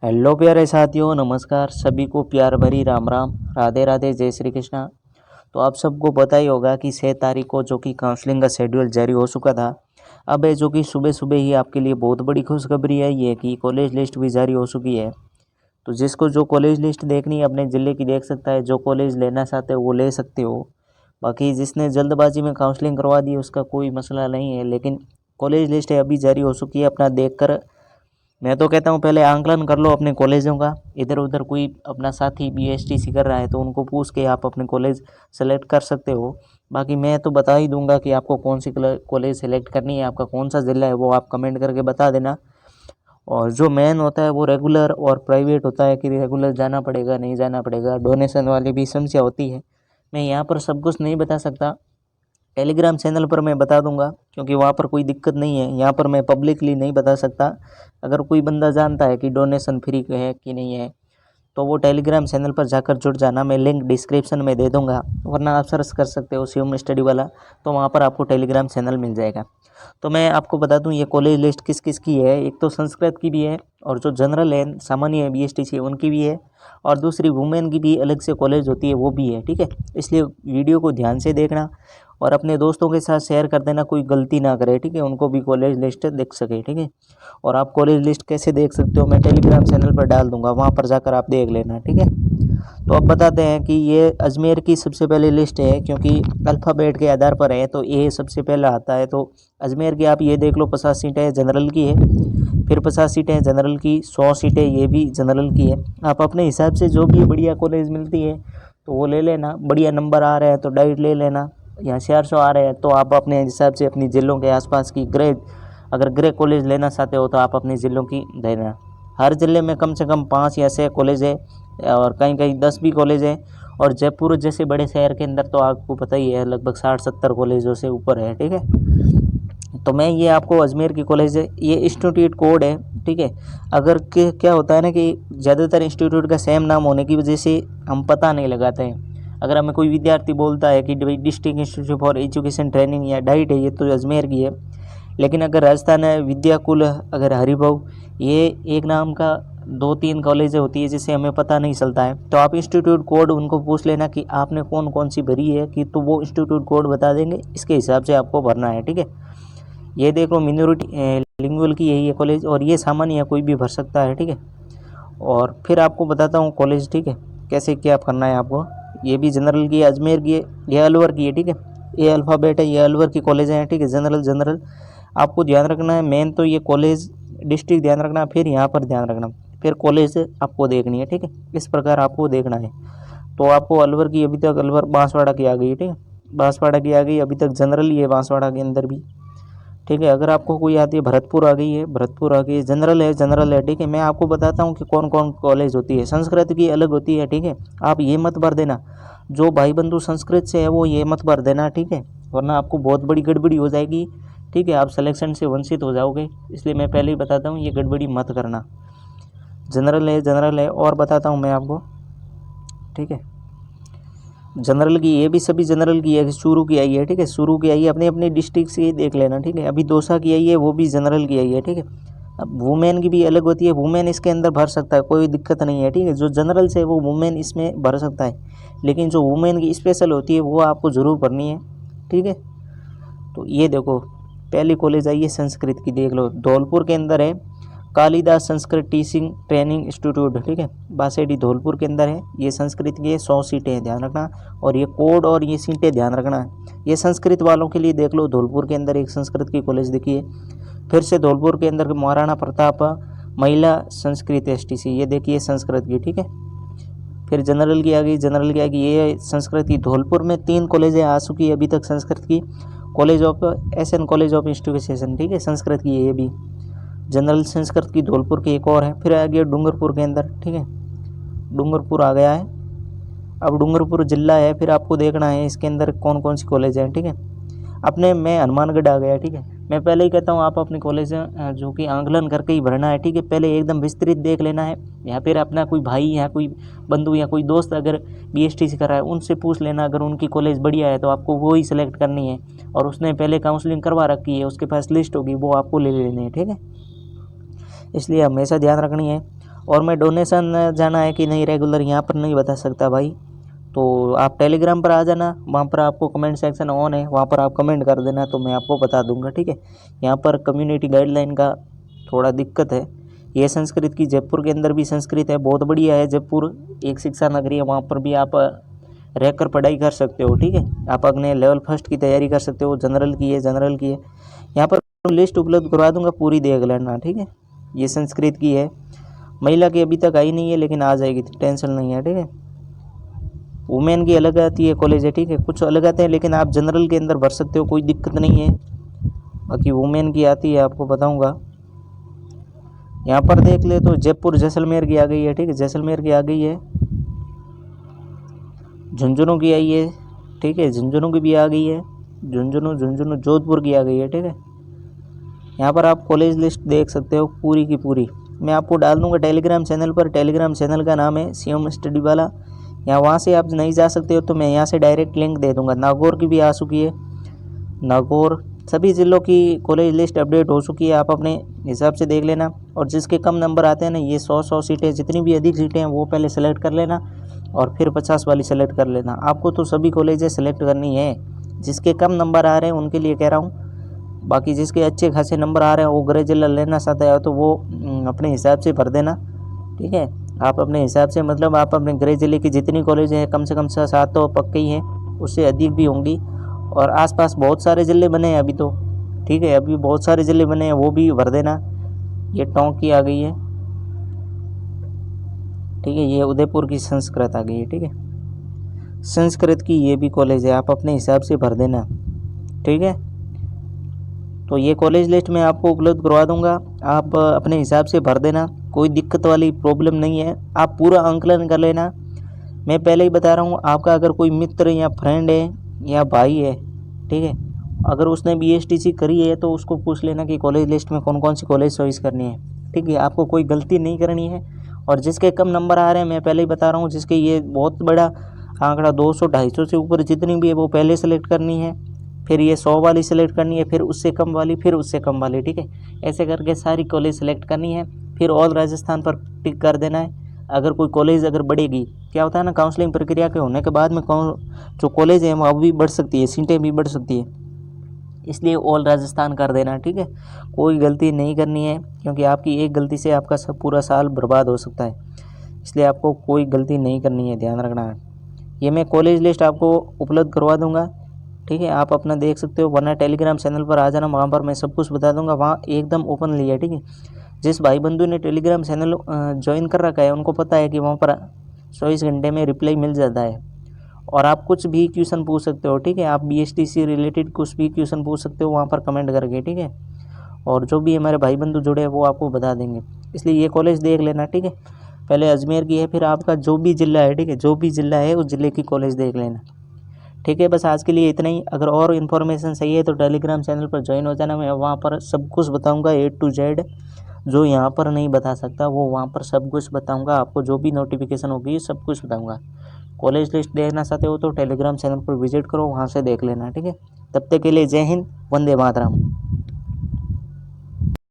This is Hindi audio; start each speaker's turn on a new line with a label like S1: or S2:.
S1: हेलो प्यारे साथियों, नमस्कार। सभी को प्यार भरी राम राम, राधे राधे, जय श्री कृष्णा। तो आप सबको पता ही होगा कि 6 तारीख को जो कि काउंसलिंग का शेड्यूल जारी हो चुका था। अब है जो कि सुबह सुबह ही आपके लिए बहुत बड़ी खुशखबरी है ये कि कॉलेज लिस्ट भी जारी हो चुकी है। तो जिसको जो कॉलेज लिस्ट देखनी है अपने ज़िले की देख सकता है, जो कॉलेज लेना चाहते हो वो ले सकते हो। बाकी जिसने जल्दबाजी में काउंसलिंग करवा दी उसका कोई मसला नहीं है, लेकिन कॉलेज लिस्ट है अभी जारी हो चुकी है। अपना देख कर मैं तो कहता हूँ पहले आंकलन कर लो अपने कॉलेजों का। इधर उधर कोई अपना साथी बीएसटीसी कर रहा है तो उनको पूछ के आप अपने कॉलेज सेलेक्ट कर सकते हो। बाकी मैं तो बता ही दूंगा कि आपको कौन सी कॉलेज सेलेक्ट करनी है, आपका कौन सा ज़िला है वो आप कमेंट करके बता देना। और जो मेन होता है वो रेगुलर और प्राइवेट होता है कि रेगुलर जाना पड़ेगा नहीं जाना पड़ेगा, डोनेशन वाली भी समस्या होती है। मैं यहाँ पर सब कुछ नहीं बता सकता, टेलीग्राम चैनल पर मैं बता दूंगा क्योंकि वहाँ पर कोई दिक्कत नहीं है। यहाँ पर मैं पब्लिकली नहीं बता सकता। अगर कोई बंदा जानता है कि डोनेशन फ्री है कि नहीं है तो वो टेलीग्राम चैनल पर जाकर जुड़ जाना, मैं लिंक डिस्क्रिप्शन में दे दूंगा, वरना आप सर्च कर सकते हो शिवम स्टडी वाला, तो वहाँ पर आपको टेलीग्राम चैनल मिल जाएगा। तो मैं आपको बता दूं ये कॉलेज लिस्ट किस किस की है। एक तो संस्कृत की भी है और जो जनरल है सामान्य है बीएसटीसी उनकी भी है, और दूसरी वुमेन की भी अलग से कॉलेज होती है वो भी है। ठीक है, इसलिए वीडियो को ध्यान से देखना और अपने दोस्तों के साथ शेयर कर देना, कोई गलती ना करे। ठीक है, उनको भी कॉलेज लिस्ट देख सके। ठीक है, और आप कॉलेज लिस्ट कैसे देख सकते हो मैं टेलीग्राम चैनल पर डाल दूंगा, वहाँ पर जाकर आप देख लेना। ठीक है, तो अब बताते हैं कि ये अजमेर की सबसे पहले लिस्ट है क्योंकि अल्फ़ाबेट के आधार पर है तो ए सबसे पहला आता है। तो अजमेर की आप ये देख लो 50 सीटें जनरल की है, फिर 50 सीटें जनरल की, 100 सीटें ये भी जनरल की है। आप अपने हिसाब से जो भी बढ़िया कॉलेज मिलती है तो वो ले लेना, बढ़िया नंबर आ रहे हैं तो डाइट ले लेना, या 400 आ रहे हैं तो आप अपने हिसाब से अपनी ज़िलों के आसपास की अगर ग्रे कॉलेज लेना चाहते हो तो आप अपने ज़िलों की लेना। हर ज़िले में कम से कम 5 या 6 कॉलेज है और कहीं कहीं 10 भी कॉलेज है। और जयपुर जैसे बड़े शहर के अंदर तो आपको पता ही है लगभग 60-70 कॉलेजों से ऊपर है। ठीक है, तो मैं ये आपको अजमेर की कॉलेज है, ये इंस्टीट्यूट कोड है। ठीक है, अगर क्या होता है ना कि ज़्यादातर इंस्टीट्यूट का सेम नाम होने की वजह से हम पता नहीं लगाते हैं। अगर हमें कोई विद्यार्थी बोलता है कि district institute for education training या डाइट है, ये तो अजमेर की है। लेकिन अगर राजस्थान है विद्याकुल, अगर हरिभव, ये एक नाम का 2-3 कॉलेजें होती है जिसे हमें पता नहीं चलता है। तो आप इंस्टीट्यूट कोड उनको पूछ लेना कि आपने कौन कौन सी भरी है कि तो वो इंस्टीट्यूट कोड बता देंगे, इसके हिसाब से आपको भरना है। ठीक है, ये देखो मिनोरिटी लिंगुअल की यही है कॉलेज, और ये सामान्य है कोई भी भर सकता है। ठीक है, और फिर आपको बताता हूँ कॉलेज। ठीक है, कैसे क्या करना है आपको। ये भी जनरल की है, अजमेर की है, ये अलवर की है। ठीक है, ये अल्फ़ाबेट है, ये अलवर की कॉलेज हैं। ठीक है, जनरल जनरल आपको ध्यान रखना है। मेन तो ये कॉलेज डिस्ट्रिक्ट ध्यान रखना, फिर यहाँ पर ध्यान रखना, फिर कॉलेज आपको देखनी है। ठीक है, इस प्रकार आपको देखना है। तो आपको अलवर की अभी तक अलवर बांसवाड़ा की आ गई है। ठीक है, बांसवाड़ा की आ गई, अभी तक जनरल ही है बांसवाड़ा के अंदर भी। ठीक है, अगर आपको कोई आती है भरतपुर आ गई है, भरतपुर आ गई है, जनरल है, जनरल है। ठीक है, मैं आपको बताता हूँ कि कौन कौन कॉलेज होती है। संस्कृत की अलग होती है। ठीक है, आप ये मत भर देना, जो भाई बंधु संस्कृत से है वो ये मत भर देना। ठीक है, वरना आपको बहुत बड़ी गड़बड़ी हो जाएगी। ठीक है, आप सिलेक्शन से वंचित हो जाओगे, इसलिए मैं पहले ही बताता हूँ ये गड़बड़ी मत करना। जनरल है, जनरल है, और बताता हूँ मैं आपको। ठीक है, जनरल की ये भी सभी जनरल की है, शुरू की आई है। ठीक है, शुरू की आई है, अपने अपने डिस्ट्रिक्ट से देख लेना। ठीक है, अभी दौसा की आई है, वो भी जनरल की आई है। ठीक है, अब वुमेन की भी अलग होती है, वुमेन इसके अंदर भर सकता है, कोई दिक्कत नहीं है। ठीक है, जो जनरल से वो वुमेन इसमें भर सकता है, लेकिन जो वुमेन की स्पेशल होती है वो आपको ज़रूर भरनी है। ठीक है, तो ये देखो पहली कॉलेज आई है संस्कृत की, देख लो धौलपुर के अंदर है, Kalidas Sanskrit teaching training institute. ठीक है, बासेडी धौलपुर के अंदर है, ये संस्कृत की 100 सीटें हैं, ध्यान रखना। और ये कोड और ये सीटें ध्यान रखना है। ये संस्कृत वालों के लिए देख लो, धौलपुर के अंदर एक संस्कृत की कॉलेज देखी है। फिर से धौलपुर के अंदर महाराणा प्रताप महिला संस्कृत एसटीसी, ये देखिए संस्कृत की। ठीक है, फिर जनरल की आ गई, जनरल की आ गई ये संस्कृत की। धौलपुर में 3 कॉलेजें आ चुकी है अभी तक संस्कृत की, college of SN college of institution. ठीक है, संस्कृत की ये भी जनरल संस्कृत की धौलपुर की एक और है। फिर आ गया डूंगरपुर के अंदर। ठीक है, डूंगरपुर आ गया है, अब डूंगरपुर जिला है। फिर आपको देखना है इसके अंदर कौन कौन सी कॉलेज हैं। ठीक है, अपने मैं हनुमानगढ़ आ गया। ठीक है, मैं पहले ही कहता हूँ आप अपने कॉलेज जो कि आंकलन करके ही भरना है। ठीक है, पहले एकदम विस्तृत देख लेना है, या फिर अपना कोई भाई या कोई बंधु या कोई दोस्त अगर बीएसटीसी कर रहा है उनसे पूछ लेना, अगर उनकी कॉलेज बढ़िया है तो आपको वो ही सिलेक्ट करनी है, और उसने पहले काउंसलिंग करवा रखी है, उसके पास लिस्ट होगी, वो आपको ले लेनी है। ठीक है, इसलिए हमेशा ध्यान रखनी है। और मैं डोनेशन जाना है कि नहीं रेगुलर यहाँ पर नहीं बता सकता भाई। तो आप टेलीग्राम पर आ जाना, वहाँ पर आपको कमेंट सेक्शन ऑन है, वहाँ पर आप कमेंट कर देना तो मैं आपको बता दूंगा, ठीक है। यहाँ पर कम्युनिटी गाइडलाइन का थोड़ा दिक्कत है। ये संस्कृत की जयपुर के अंदर भी संस्कृत है, बहुत बढ़िया है। जयपुर एक शिक्षा नगरी है, वहाँ पर भी आप रहकर पढ़ाई कर सकते हो, ठीक है। आप अपने लेवल फर्स्ट की तैयारी कर सकते हो। जनरल की है, जनरल की है। यहाँ पर लिस्ट उपलब्ध करवा दूंगा, पूरी देख लेना, ठीक है। ये संस्कृत की है, महिला की अभी तक आई नहीं है लेकिन आ जाएगी, टेंशन नहीं है, ठीक है। वुमेन की अलग आती है कॉलेज है, ठीक है। कुछ अलग आते हैं लेकिन आप जनरल के अंदर भर सकते हो, कोई दिक्कत नहीं है। बाकी वुमेन की आती है, आपको बताऊंगा। यहाँ पर देख ले तो जयपुर जैसलमेर की आ गई है, ठीक है। जैसलमेर की आ गई है, झुंझुनू की आई है, ठीक है। झुंझुनू की भी आ गई है, झुंझुनू जोधपुर की आ गई है, ठीक है। यहाँ पर आप कॉलेज लिस्ट देख सकते हो पूरी की पूरी। मैं आपको डाल दूंगा टेलीग्राम चैनल पर। टेलीग्राम चैनल का नाम है सीएम स्टडी वाला। यहाँ वहाँ से आप नहीं जा सकते हो तो मैं यहाँ से डायरेक्ट लिंक दे दूंगा। नागौर की भी आ चुकी है, नागौर सभी ज़िलों की कॉलेज लिस्ट अपडेट हो चुकी है, आप अपने हिसाब से देख लेना। और जिसके कम नंबर आते हैं ना, ये 100 सीटें, जितनी भी अधिक सीटें हैं वो पहले सेलेक्ट कर लेना और फिर 50 वाली सेलेक्ट कर लेना। आपको तो सभी कॉलेजें सेलेक्ट करनी है, जिसके कम नंबर आ रहे हैं उनके लिए कह रहा हूँ। बाकी जिसके अच्छे खासे नंबर आ रहे हैं वो गृह जिला लेना चाहता है तो वो अपने हिसाब से भर देना, ठीक है। आप अपने हिसाब से, मतलब आप अपने गृह जिले की जितनी कॉलेज हैं कम से कम 6-7 तो पक्के ही हैं, उससे अधिक भी होंगी। और आसपास बहुत सारे ज़िले बने हैं अभी तो, ठीक है। अभी बहुत सारे ज़िले बने हैं, वो भी भर देना। ये टोंक की आ गई है, ठीक है। ये उदयपुर की संस्कृत आ गई है, ठीक है। संस्कृत की ये भी कॉलेज है, आप अपने हिसाब से भर देना, ठीक है। तो ये कॉलेज लिस्ट मैं आपको उपलब्ध करवा दूंगा, आप अपने हिसाब से भर देना, कोई दिक्कत वाली प्रॉब्लम नहीं है। आप पूरा आंकलन कर लेना। मैं पहले ही बता रहा हूँ, आपका अगर कोई मित्र या फ्रेंड है या भाई है, ठीक है, अगर उसने BSTC करी है तो उसको पूछ लेना कि कॉलेज लिस्ट में कौन कौन सी कॉलेज चॉइस करनी है, ठीक है। आपको कोई गलती नहीं करनी है। और जिसके कम नंबर आ रहे हैं, मैं पहले ही बता रहा हूँ, जिसके ये बहुत बड़ा आंकड़ा 200-250 से ऊपर जितनी भी है वो पहले सेलेक्ट करनी है, फिर ये 100 वाली सेलेक्ट करनी है, फिर उससे कम वाली, फिर उससे कम वाली, ठीक है। ऐसे करके सारी कॉलेज सेलेक्ट करनी है, फिर ऑल राजस्थान पर टिक कर देना है। अगर कोई कॉलेज अगर बढ़ेगी, क्या होता है ना, काउंसलिंग प्रक्रिया के होने के बाद में जो कॉलेज है वो भी बढ़ सकती है, सीटें भी बढ़ सकती है, इसलिए ऑल राजस्थान कर देना, ठीक है। कोई गलती नहीं करनी है, क्योंकि आपकी एक गलती से आपका सब पूरा साल बर्बाद हो सकता है, इसलिए आपको कोई गलती नहीं करनी है, ध्यान रखना है। ये मैं कॉलेज लिस्ट आपको उपलब्ध करवा दूंगा, ठीक है। आप अपना देख सकते हो, वरना टेलीग्राम चैनल पर आ जाना, वहाँ पर मैं सब कुछ बता दूंगा। वहाँ एकदम ओपनली है, ठीक है। जिस भाई बंधु ने टेलीग्राम चैनल ज्वाइन कर रखा है उनको पता है कि वहाँ पर 24 घंटे में रिप्लाई मिल जाता है। और आप कुछ भी क्वेश्चन पूछ सकते हो, ठीक है। आप BSTC रिलेटेड कुछ भी क्वेश्चन पूछ सकते हो वहाँ पर कमेंट करके, ठीक है। और जो भी हमारे भाई बंधु जुड़े हैं वो आपको बता देंगे, इसलिए ये कॉलेज देख लेना, ठीक है। पहले अजमेर की है, फिर आपका जो भी ज़िला है, ठीक है, जो भी ज़िला है उस ज़िले की कॉलेज देख लेना, ठीक है। बस आज के लिए इतना ही। अगर और इन्फॉर्मेशन चाहिए है तो टेलीग्राम चैनल पर ज्वाइन हो जाना, मैं वहाँ पर सब कुछ बताऊँगा A to Z। जो यहाँ पर नहीं बता सकता वो वहाँ पर सब कुछ बताऊँगा आपको, जो भी नोटिफिकेशन होगी सब कुछ बताऊँगा। कॉलेज लिस्ट देखना चाहते हो तो टेलीग्राम चैनल पर विजिट करो, वहाँ से देख लेना, ठीक है। तब तक के लिए जय हिंद, वंदे मातरम।